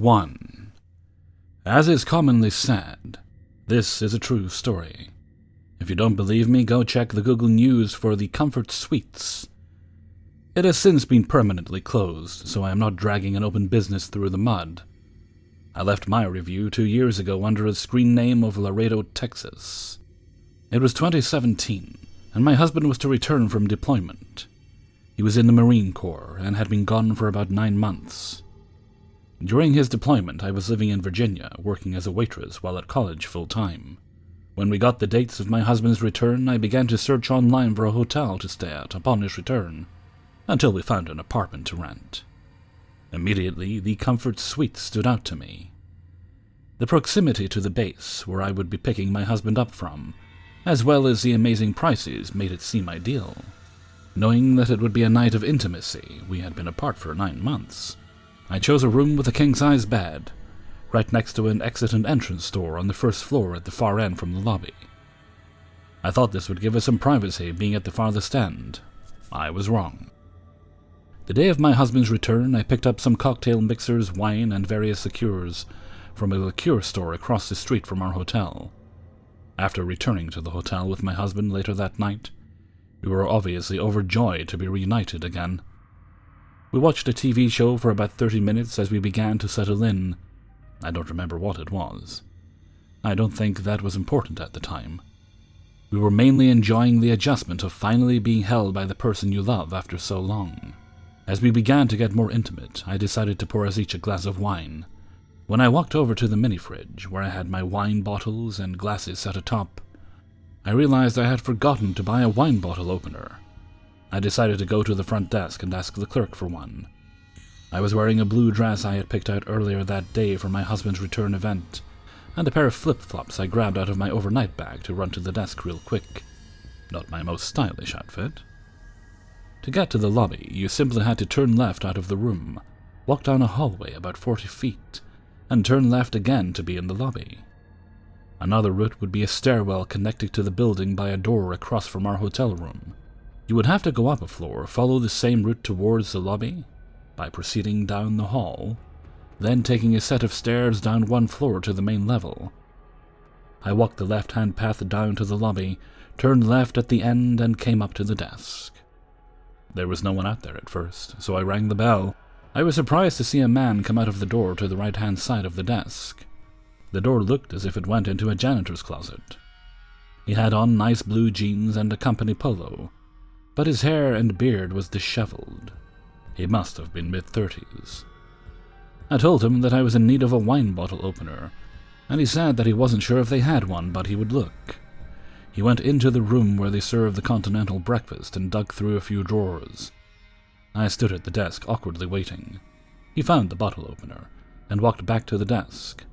1. As is commonly said, this is a true story. If you don't believe me, go check the Google News for the Comfort Suites. It has since been permanently closed, so I am not dragging an open business through the mud. I left my review 2 years ago under a screen name of Laredo, Texas. It was 2017, and my husband was to return from deployment. He was in the Marine Corps and had been gone for about 9 months. During his deployment, I was living in Virginia, working as a waitress while at college full-time. When we got the dates of my husband's return, I began to search online for a hotel to stay at upon his return, until we found an apartment to rent. Immediately, the Comfort Suite stood out to me. The proximity to the base, where I would be picking my husband up from, as well as the amazing prices, made it seem ideal. Knowing that it would be a night of intimacy, we had been apart for 9 months. I chose a room with a king-size bed, right next to an exit and entrance door on the first floor at the far end from the lobby. I thought this would give us some privacy, being at the farthest end. I was wrong. The day of my husband's return, I picked up some cocktail mixers, wine, and various liqueurs from a liqueur store across the street from our hotel. After returning to the hotel with my husband later that night, we were obviously overjoyed to be reunited again. We watched a TV show for about 30 minutes as we began to settle in. I don't remember what it was. I don't think that was important at the time. We were mainly enjoying the adjustment of finally being held by the person you love after so long. As we began to get more intimate, I decided to pour us each a glass of wine. When I walked over to the mini-fridge, where I had my wine bottles and glasses set atop, I realized I had forgotten to buy a wine bottle opener. I decided to go to the front desk and ask the clerk for one. I was wearing a blue dress I had picked out earlier that day for my husband's return event, and a pair of flip-flops I grabbed out of my overnight bag to run to the desk real quick. Not my most stylish outfit. To get to the lobby, you simply had to turn left out of the room, walk down a hallway about 40 feet, and turn left again to be in the lobby. Another route would be a stairwell connected to the building by a door across from our hotel room. You would have to go up a floor, follow the same route towards the lobby, by proceeding down the hall, then taking a set of stairs down 1 floor to the main level. I walked the left-hand path down to the lobby, turned left at the end, and came up to the desk. There was no one out there at first, so I rang the bell. I was surprised to see a man come out of the door to the right-hand side of the desk. The door looked as if it went into a janitor's closet. He had on nice blue jeans and a company polo, but his hair and beard was disheveled. He must have been mid-30s. I told him that I was in need of a wine bottle opener, and he said that he wasn't sure if they had one, but he would look. He went into the room where they served the continental breakfast and dug through a few drawers. I stood at the desk, awkwardly waiting. He found the bottle opener and walked back to the desk.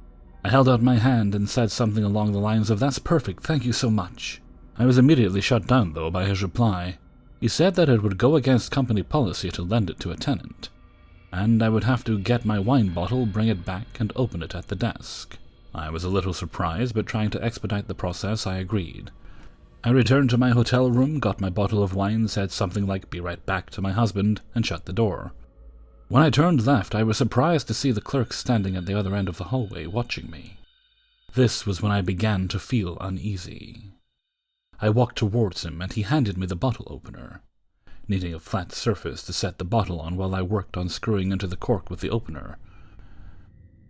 I held out my hand and said something along the lines of, "That's perfect, thank you so much." I was immediately shut down, though, by his reply. He said that it would go against company policy to lend it to a tenant, and I would have to get my wine bottle, bring it back, and open it at the desk. I was a little surprised, but trying to expedite the process, I agreed. I returned to my hotel room, got my bottle of wine, said something like "be right back" to my husband, and shut the door. When I turned left, I was surprised to see the clerk standing at the other end of the hallway, watching me. This was when I began to feel uneasy. I walked towards him, and he handed me the bottle opener, needing a flat surface to set the bottle on while I worked on screwing into the cork with the opener.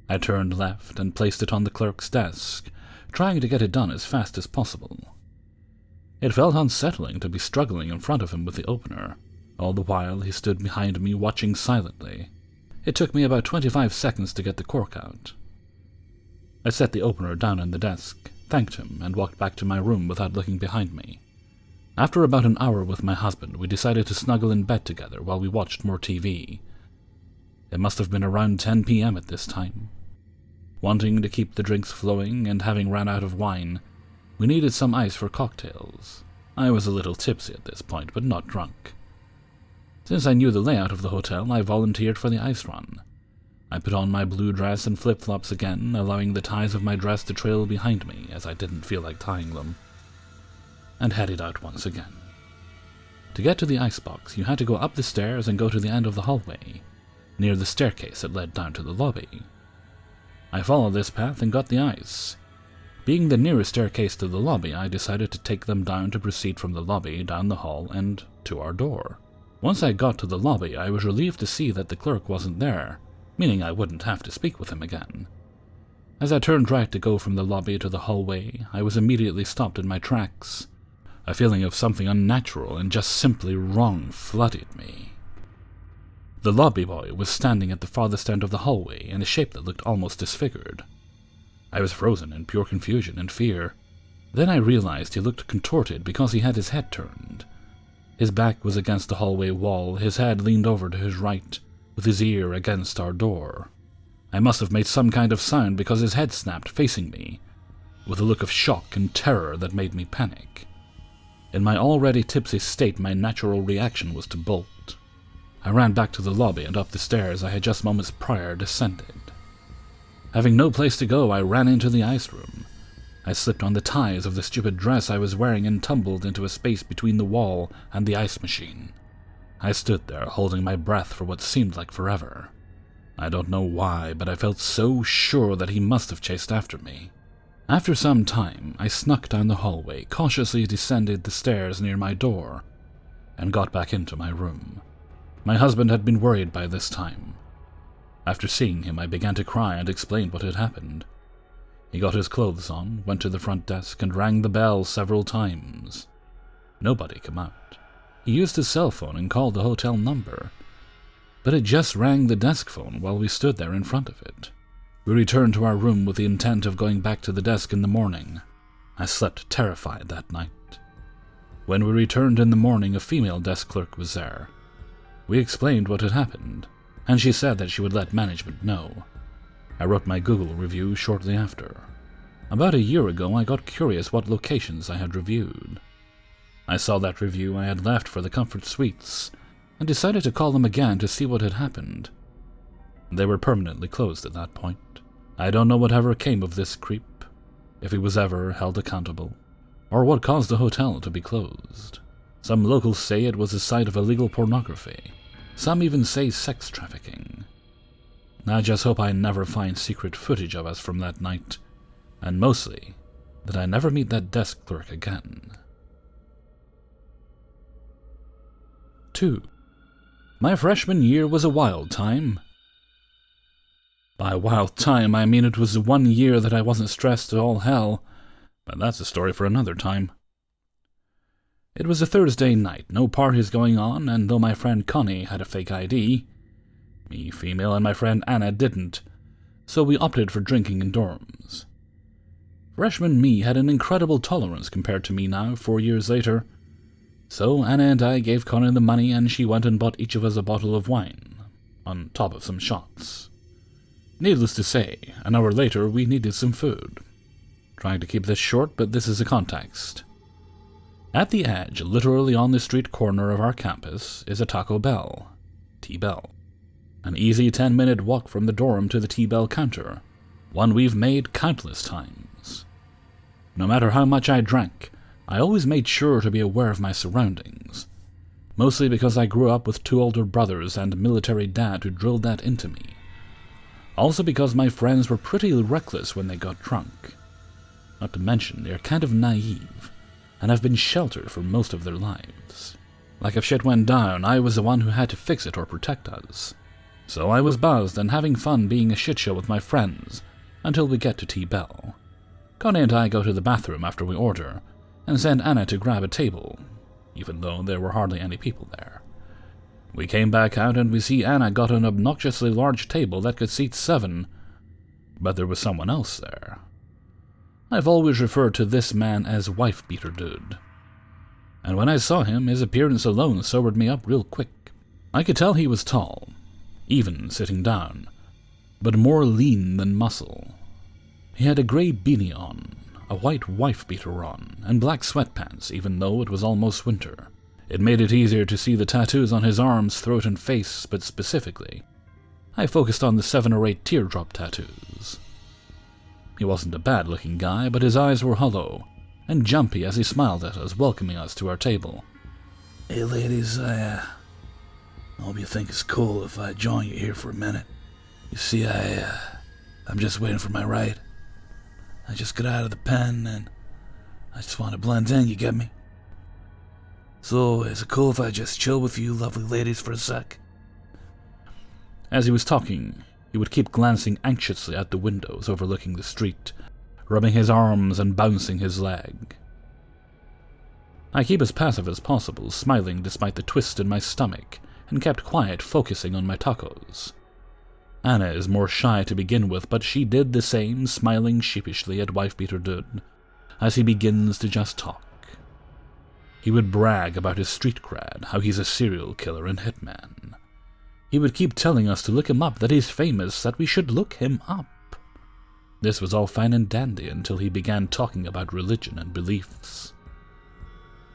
I turned left and placed it on the clerk's desk, trying to get it done as fast as possible. It felt unsettling to be struggling in front of him with the opener. All the while, he stood behind me, watching silently. It took me about 25 seconds to get the cork out. I set the opener down on the desk, thanked him, and walked back to my room without looking behind me. After about an hour with my husband, we decided to snuggle in bed together while we watched more TV. It must have been around 10 p.m. at this time. Wanting to keep the drinks flowing and having run out of wine, we needed some ice for cocktails. I was a little tipsy at this point, but not drunk. Since I knew the layout of the hotel, I volunteered for the ice run. I put on my blue dress and flip-flops again, allowing the ties of my dress to trail behind me as I didn't feel like tying them, and headed out once again. To get to the icebox, you had to go up the stairs and go to the end of the hallway, near the staircase that led down to the lobby. I followed this path and got the ice. Being the nearest staircase to the lobby, I decided to take them down to proceed from the lobby, down the hall, and to our door. Once I got to the lobby, I was relieved to see that the clerk wasn't there, meaning I wouldn't have to speak with him again. As I turned right to go from the lobby to the hallway, I was immediately stopped in my tracks. A feeling of something unnatural and just simply wrong flooded me. The lobby boy was standing at the farthest end of the hallway in a shape that looked almost disfigured. I was frozen in pure confusion and fear. Then I realized he looked contorted because he had his head turned. His back was against the hallway wall, his head leaned over to his right, with his ear against our door. I must have made some kind of sound because his head snapped, facing me, with a look of shock and terror that made me panic. In my already tipsy state, my natural reaction was to bolt. I ran back to the lobby and up the stairs I had just moments prior descended. Having no place to go, I ran into the ice room. I slipped on the ties of the stupid dress I was wearing and tumbled into a space between the wall and the ice machine. I stood there, holding my breath for what seemed like forever. I don't know why, but I felt so sure that he must have chased after me. After some time, I snuck down the hallway, cautiously descended the stairs near my door, and got back into my room. My husband had been worried by this time. After seeing him, I began to cry and explained what had happened. He got his clothes on, went to the front desk, and rang the bell several times. Nobody came out. He used his cell phone and called the hotel number, but it just rang the desk phone while we stood there in front of it. We returned to our room with the intent of going back to the desk in the morning. I slept terrified that night. When we returned in the morning, a female desk clerk was there. We explained what had happened, and she said that she would let management know. I wrote my Google review shortly after. About a year ago, I got curious what locations I had reviewed. I saw that review I had left for the Comfort Suites, and decided to call them again to see what had happened. They were permanently closed at that point. I don't know whatever came of this creep, if he was ever held accountable, or what caused the hotel to be closed. Some locals say it was a site of illegal pornography. Some even say sex trafficking. I just hope I never find secret footage of us from that night, and mostly, that I never meet that desk clerk again. 2. My freshman year was a wild time. By wild time, I mean it was the 1 year that I wasn't stressed to all hell, but that's a story for another time. It was a Thursday night, no parties going on, and though my friend Connie had a fake ID, me female and my friend Anna didn't, so we opted for drinking in dorms. Freshman me had an incredible tolerance compared to me now, 4 years later, so Anna and I gave Connie the money and she went and bought each of us a bottle of wine, on top of some shots. Needless to say, an hour later we needed some food. Trying to keep this short, but this is the context. At the edge, literally on the street corner of our campus, is a Taco Bell, T-Bell. An easy 10-minute walk from the dorm to the T-Bell counter, one we've made countless times. No matter how much I drank, I always made sure to be aware of my surroundings, mostly because I grew up with 2 older brothers and a military dad who drilled that into me. Also because my friends were pretty reckless when they got drunk. Not to mention, they're kind of naive, and have been sheltered for most of their lives. Like if shit went down, I was the one who had to fix it or protect us. So I was buzzed and having fun being a shit show with my friends, until we get to T-Bell. Connie and I go to the bathroom after we order, and send Anna to grab a table, even though there were hardly any people there. We came back out and we see Anna got an obnoxiously large table that could seat 7, but there was someone else there. I've always referred to this man as Wife-Beater Dude, and when I saw him, his appearance alone sobered me up real quick. I could tell he was tall, even sitting down, but more lean than muscle. He had a grey beanie on, a white wife-beater on, and black sweatpants, even though it was almost winter. It made it easier to see the tattoos on his arms, throat, and face, but specifically, I focused on the 7 or 8 teardrop tattoos. He wasn't a bad-looking guy, but his eyes were hollow and jumpy as he smiled at us, welcoming us to our table. Hey ladies, I hope you think it's cool if I join you here for a minute. You see, I I'm just waiting for my ride. I just got out of the pen and I just want to blend in, you get me? So, is it cool if I just chill with you lovely ladies for a sec? As he was talking, he would keep glancing anxiously out the windows overlooking the street, rubbing his arms and bouncing his leg. I keep as passive as possible, smiling despite the twist in my stomach, and kept quiet, focusing on my tacos. Anna is more shy to begin with, but she did the same, smiling sheepishly at Wife-Beater Dude, as he begins to just talk. He would brag about his street cred, how he's a serial killer and hitman. He would keep telling us to look him up, that he's famous, that we should look him up. This was all fine and dandy until he began talking about religion and beliefs.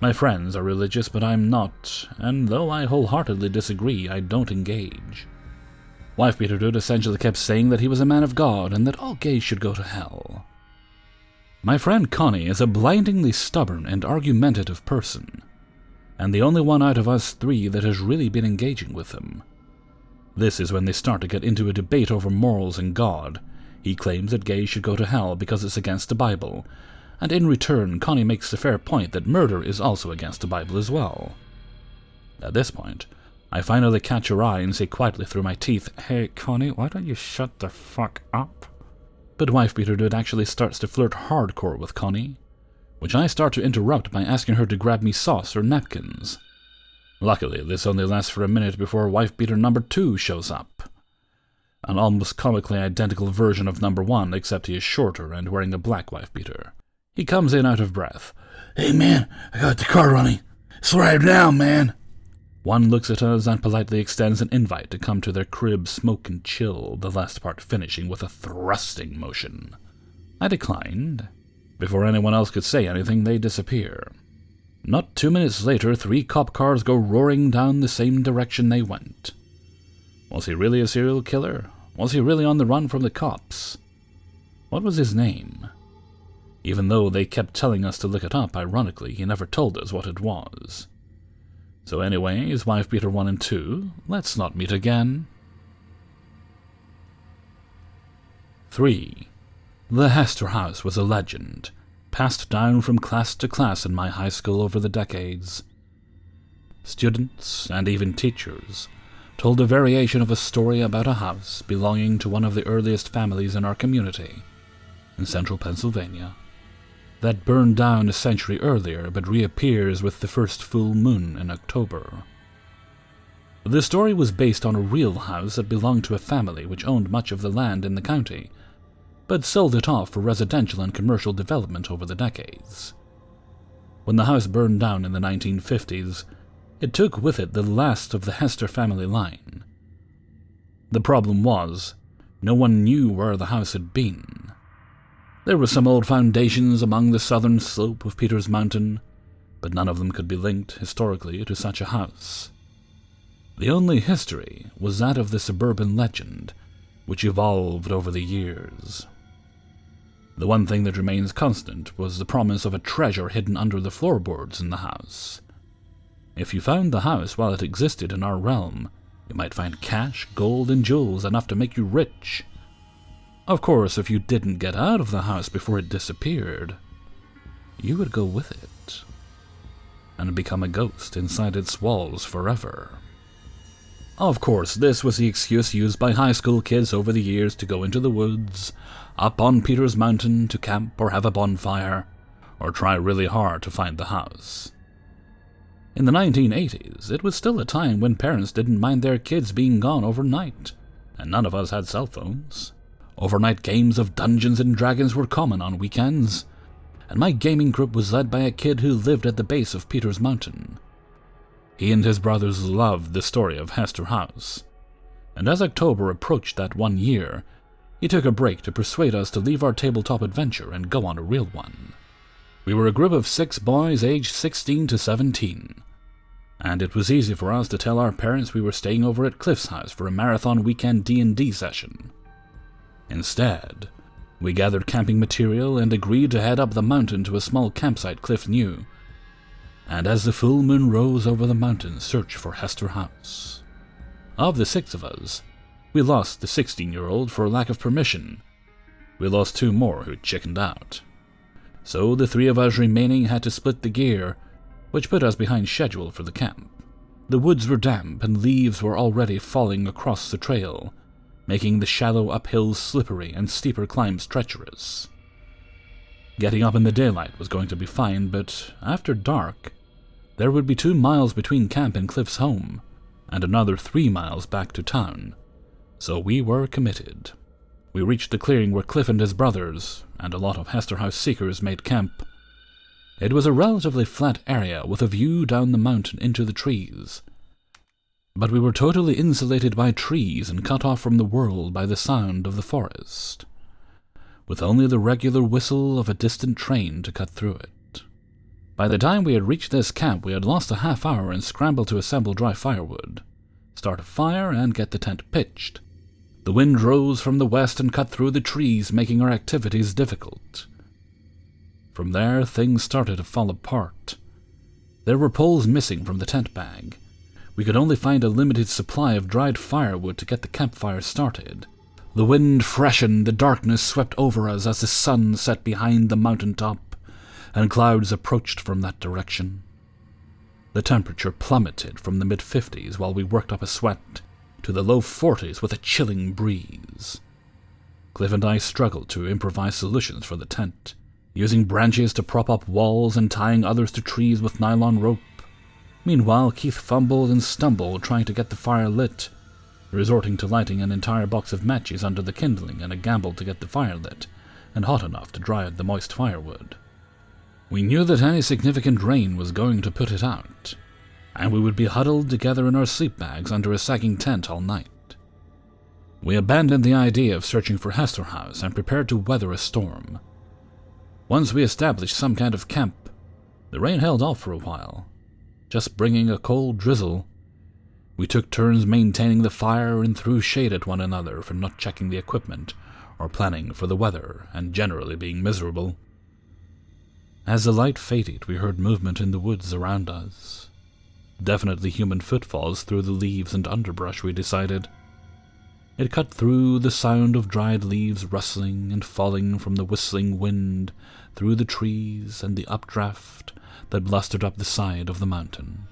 My friends are religious, but I'm not, and though I wholeheartedly disagree, I don't engage. Wife-Beater Dude essentially kept saying that he was a man of God and that all gays should go to hell. My friend Connie is a blindingly stubborn and argumentative person, and the only one out of us three that has really been engaging with him. This is when they start to get into a debate over morals and God. He claims that gays should go to hell because it's against the Bible, and in return Connie makes the fair point that murder is also against the Bible as well. At this point, I finally catch her eye and say quietly through my teeth, "Hey Connie, why don't you shut the fuck up?" But Wife-Beater Dude actually starts to flirt hardcore with Connie, which I start to interrupt by asking her to grab me sauce or napkins. Luckily, this only lasts for a minute before Wife-Beater number 2 shows up. An almost comically identical version of number 1, except he is shorter and wearing a black wife-beater. He comes in out of breath. "Hey man, I got the car running. It's right now, man." One looks at us and politely extends an invite to come to their crib, smoke and chill, the last part finishing with a thrusting motion. I declined. Before anyone else could say anything, they disappear. Not 2 minutes later, 3 cop cars go roaring down the same direction they went. Was he really a serial killer? Was he really on the run from the cops? What was his name? Even though they kept telling us to look it up, ironically, he never told us what it was. So anyways, Wife-Beater 1 and 2, let's not meet again. 3. The Hester House was a legend, passed down from class to class in my high school over the decades. Students, and even teachers, told a variation of a story about a house belonging to one of the earliest families in our community, in central Pennsylvania, that burned down a century earlier but reappears with the first full moon in October. The story was based on a real house that belonged to a family which owned much of the land in the county, but sold it off for residential and commercial development over the decades. When the house burned down in the 1950s, it took with it the last of the Hester family line. The problem was, no one knew where the house had been. There were some old foundations among the southern slope of Peter's Mountain, but none of them could be linked historically to such a house. The only history was that of the suburban legend, which evolved over the years. The one thing that remains constant was the promise of a treasure hidden under the floorboards in the house. If you found the house while it existed in our realm, you might find cash, gold, and jewels enough to make you rich. Of course, if you didn't get out of the house before it disappeared, you would go with it, and become a ghost inside its walls forever. Of course, this was the excuse used by high school kids over the years to go into the woods, up on Peter's Mountain to camp or have a bonfire, or try really hard to find the house. In the 1980s, it was still a time when parents didn't mind their kids being gone overnight, and none of us had cell phones. Overnight games of Dungeons and Dragons were common on weekends, and my gaming group was led by a kid who lived at the base of Peter's Mountain. He and his brothers loved the story of Hester House, and as October approached that 1 year, he took a break to persuade us to leave our tabletop adventure and go on a real one. We were a group of 6 boys aged 16 to 17, and it was easy for us to tell our parents we were staying over at Cliff's house for a marathon weekend D&D session. Instead, we gathered camping material and agreed to head up the mountain to a small campsite Cliff knew, and as the full moon rose over the mountain, search for Hester House. Of the 6 of us, we lost the 16-year-old for lack of permission, We lost 2 more who chickened out. So the 3 of us remaining had to split the gear, which put us behind schedule for the camp. The woods were damp and leaves were already falling across the trail, making the shallow uphills slippery and steeper climbs treacherous. Getting up in the daylight was going to be fine, but after dark, there would be 2 miles between camp and Cliff's home, and another 3 miles back to town, so we were committed. We reached the clearing where Cliff and his brothers, and a lot of Hester House seekers made camp. It was a relatively flat area with a view down the mountain into the trees, but we were totally insulated by trees and cut off from the world by the sound of the forest, with only the regular whistle of a distant train to cut through it. By the time we had reached this camp, we had lost a half hour and scrambled to assemble dry firewood, start a fire, and get the tent pitched. The wind rose from the west and cut through the trees, making our activities difficult. From there, things started to fall apart. There were poles missing from the tent bag. We could only find a limited supply of dried firewood to get the campfire started. The wind freshened, the darkness swept over us as the sun set behind the mountain top, and clouds approached from that direction. The temperature plummeted from the mid-50s while we worked up a sweat to the low 40s with a chilling breeze. Cliff and I struggled to improvise solutions for the tent, using branches to prop up walls and tying others to trees with nylon rope. Meanwhile, Keith fumbled and stumbled trying to get the fire lit, resorting to lighting an entire box of matches under the kindling in a gamble to get the fire lit and hot enough to dry out the moist firewood. We knew that any significant rain was going to put it out, and we would be huddled together in our sleep bags under a sagging tent all night. We abandoned the idea of searching for Hester House and prepared to weather a storm. Once we established some kind of camp, the rain held off for a while, just bringing a cold drizzle. We took turns maintaining the fire and threw shade at one another for not checking the equipment or planning for the weather and generally being miserable. As the light faded, we heard movement in the woods around us. Definitely human footfalls through the leaves and underbrush, we decided. It cut through the sound of dried leaves rustling and falling from the whistling wind through the trees and the updraft that blustered up the side of the mountain.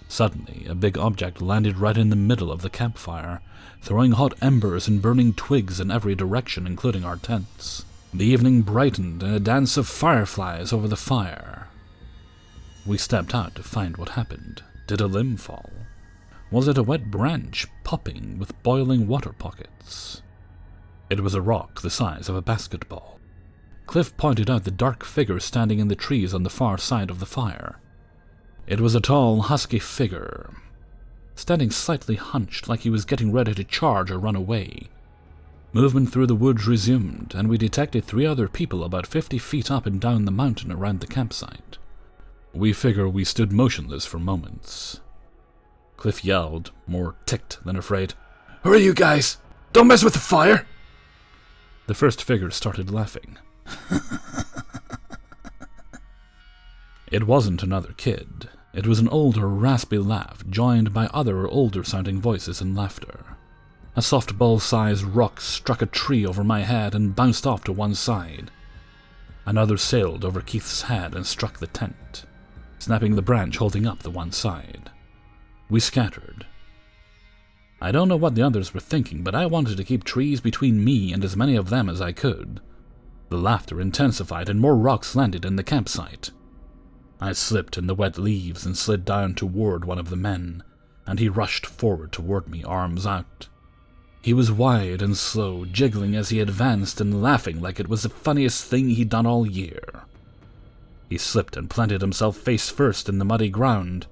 Suddenly, a big object landed right in the middle of the campfire, throwing hot embers and burning twigs in every direction, including our tents. The evening brightened in a dance of fireflies over the fire. We stepped out to find what happened. Did a limb fall? Was it a wet branch popping with boiling water pockets? It was a rock the size of a basketball. Cliff pointed out the dark figure standing in the trees on the far side of the fire. It was a tall, husky figure, standing slightly hunched like he was getting ready to charge or run away. Movement through the woods resumed, and we detected 3 other people about 50 feet up and down the mountain around the campsite. We figure we stood motionless for moments. Cliff yelled, more ticked than afraid, "Who are you guys? Don't mess with the fire!" The first figure started laughing. It wasn't another kid. It was an older, raspy laugh, joined by other older-sounding voices and laughter. A softball-sized rock struck a tree over my head and bounced off to one side. Another sailed over Keith's head and struck the tent, snapping the branch holding up the one side. We scattered. I don't know what the others were thinking, but I wanted to keep trees between me and as many of them as I could. The laughter intensified and more rocks landed in the campsite. I slipped in the wet leaves and slid down toward one of the men, and he rushed forward toward me, arms out. He was wide and slow, jiggling as he advanced and laughing like it was the funniest thing he'd done all year. He slipped and planted himself face first in the muddy ground.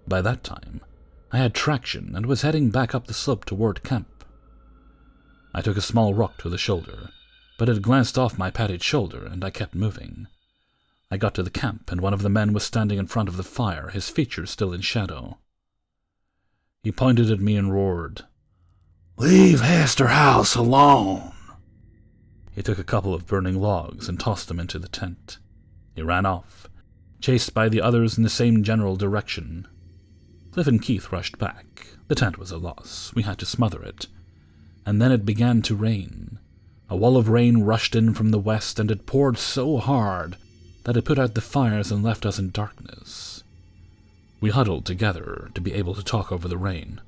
By that time, I had traction and was heading back up the slope toward camp. I took a small rock to the shoulder, but it glanced off my padded shoulder and I kept moving. I got to the camp, and one of the men was standing in front of the fire, his features still in shadow. He pointed at me and roared, "Leave Hester House alone!" He took a couple of burning logs and tossed them into the tent. He ran off, chased by the others in the same general direction. Cliff and Keith rushed back. The tent was a loss. We had to smother it. And then it began to rain. A wall of rain rushed in from the west, and it poured so hard that it put out the fires and left us in darkness. We huddled together to be able to talk over the rain.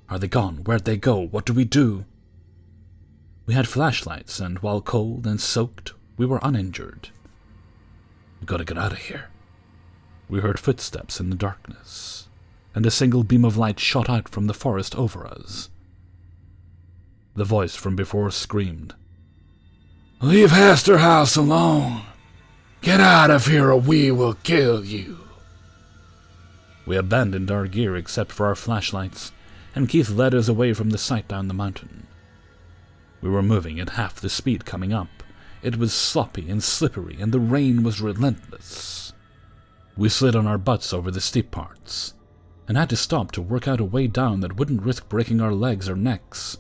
Are they gone? Where'd they go? What do we do? We had flashlights, and while cold and soaked, we were uninjured. We gotta get out of here. We heard footsteps in the darkness, and a single beam of light shot out from the forest over us. The voice from before screamed, "Leave Hester House alone! Get out of here or we will kill you!" We abandoned our gear except for our flashlights, and Keith led us away from the sight down the mountain. We were moving at half the speed coming up. It was sloppy and slippery, and the rain was relentless. We slid on our butts over the steep parts, and had to stop to work out a way down that wouldn't risk breaking our legs or necks.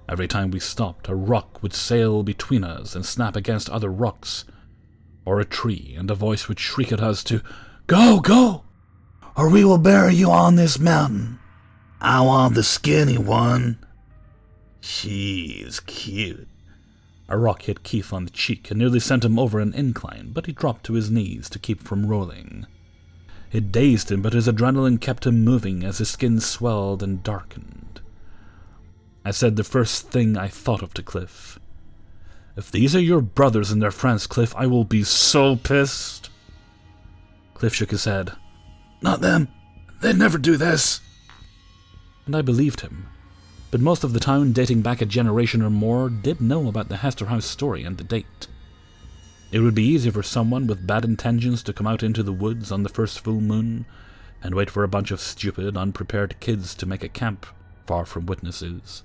Every time we stopped, a rock would sail between us and snap against other rocks, or a tree, and a voice would shriek at us to "Go, go! Or we will bury you on this mountain. I want the skinny one. She's cute." A rock hit Keith on the cheek and nearly sent him over an incline, but he dropped to his knees to keep from rolling. It dazed him, but his adrenaline kept him moving as his skin swelled and darkened. I said the first thing I thought of to Cliff. "If these are your brothers and their friends, Cliff, I will be so pissed." Cliff shook his head. "Not them. They'd never do this." And I believed him. But most of the town, dating back a generation or more, did know about the Hester House story and the date. It would be easy for someone with bad intentions to come out into the woods on the first full moon and wait for a bunch of stupid, unprepared kids to make a camp far from witnesses.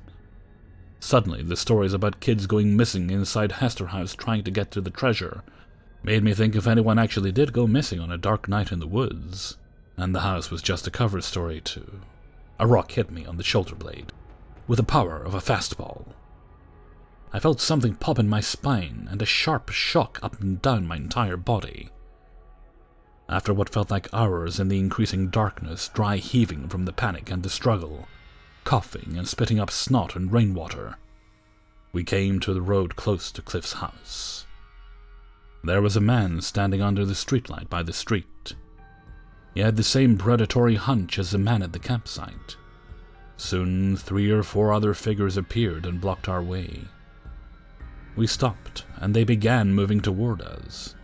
Suddenly, the stories about kids going missing inside Hester House trying to get to the treasure made me think if anyone actually did go missing on a dark night in the woods, and the house was just a cover story too. A rock hit me on the shoulder blade, with the power of a fastball. I felt something pop in my spine and a sharp shock up and down my entire body. After what felt like hours in the increasing darkness, dry heaving from the panic and the struggle, coughing and spitting up snot and rainwater, we came to the road close to Cliff's house. There was a man standing under the streetlight by the street. He had the same predatory hunch as the man at the campsite. Soon 3 or 4 other figures appeared and blocked our way. We stopped, and they began moving toward us.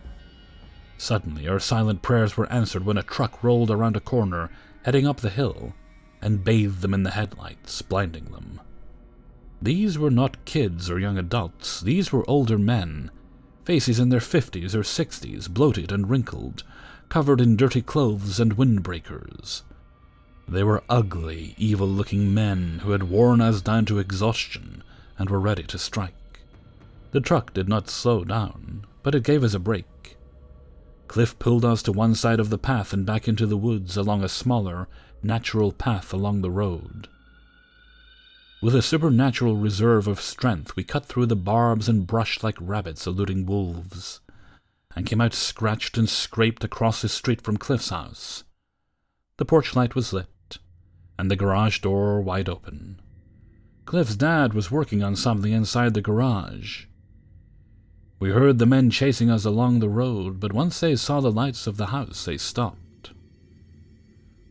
Suddenly, our silent prayers were answered when a truck rolled around a corner, heading up the hill, and bathed them in the headlights, blinding them. These were not kids or young adults. These were older men, faces in their 50s or 60s, bloated and wrinkled, covered in dirty clothes and windbreakers. They were ugly, evil-looking men who had worn us down to exhaustion and were ready to strike. The truck did not slow down, but it gave us a break. Cliff pulled us to one side of the path and back into the woods along a smaller, natural path along the road. With a supernatural reserve of strength, we cut through the barbs and brush like rabbits eluding wolves, and came out scratched and scraped across the street from Cliff's house. The porch light was lit, and the garage door wide open. Cliff's dad was working on something inside the garage. We heard the men chasing us along the road, but once they saw the lights of the house, they stopped.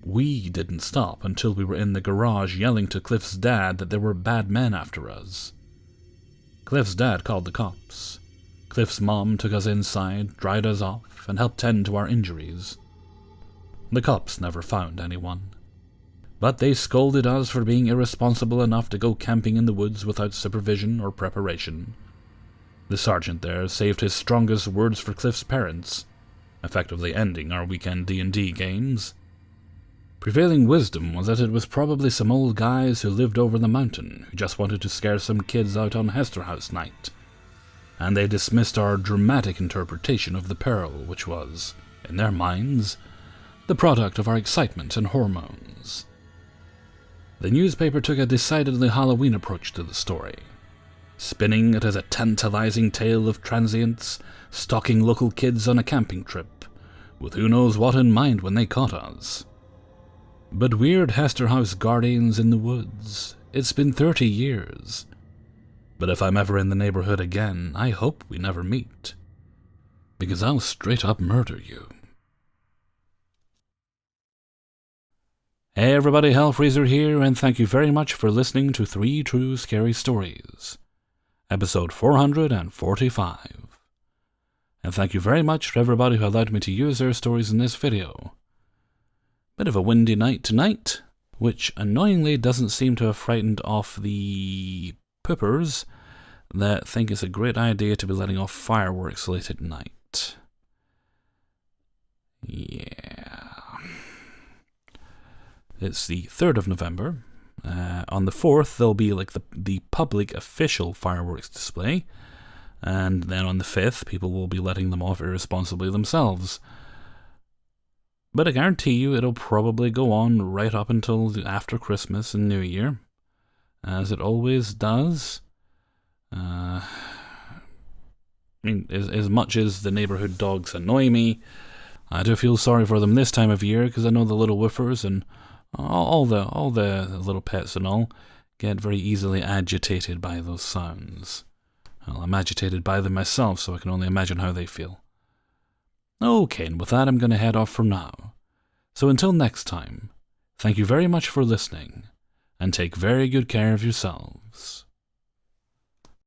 We didn't stop until we were in the garage yelling to Cliff's dad that there were bad men after us. Cliff's dad called the cops. Cliff's mom took us inside, dried us off, and helped tend to our injuries. The cops never found anyone, but they scolded us for being irresponsible enough to go camping in the woods without supervision or preparation. The sergeant there saved his strongest words for Cliff's parents, effectively ending our weekend D&D games. Prevailing wisdom was that it was probably some old guys who lived over the mountain who just wanted to scare some kids out on Hester House night, and they dismissed our dramatic interpretation of the peril, which was, in their minds, the product of our excitement and hormones. The newspaper took a decidedly Halloween approach to the story, spinning it as a tantalizing tale of transients stalking local kids on a camping trip, with who knows what in mind when they caught us. But weird Hester House guardians in the woods, it's been 30 years. But if I'm ever in the neighborhood again, I hope we never meet. Because I'll straight up murder you. Hey everybody, Hellfreezer here, and thank you very much for listening to 3 True Scary Stories, episode 445. And thank you very much to everybody who allowed me to use their stories in this video. Bit of a windy night tonight, which annoyingly doesn't seem to have frightened off the poopers that think it's a great idea to be letting off fireworks late at night. Yeah. It's the 3rd of November. On the 4th, there'll be like the public official fireworks display. And then on the 5th, people will be letting them off irresponsibly themselves. But I guarantee you it'll probably go on right up until after Christmas and New Year, as it always does. I mean, as much as the neighborhood dogs annoy me, I do feel sorry for them this time of year, because I know the little woofers and all the little pets and all get very easily agitated by those sounds. Well, I'm agitated by them myself, so I can only imagine how they feel. Okay, and with that I'm going to head off for now. So until next time, thank you very much for listening, and take very good care of yourselves.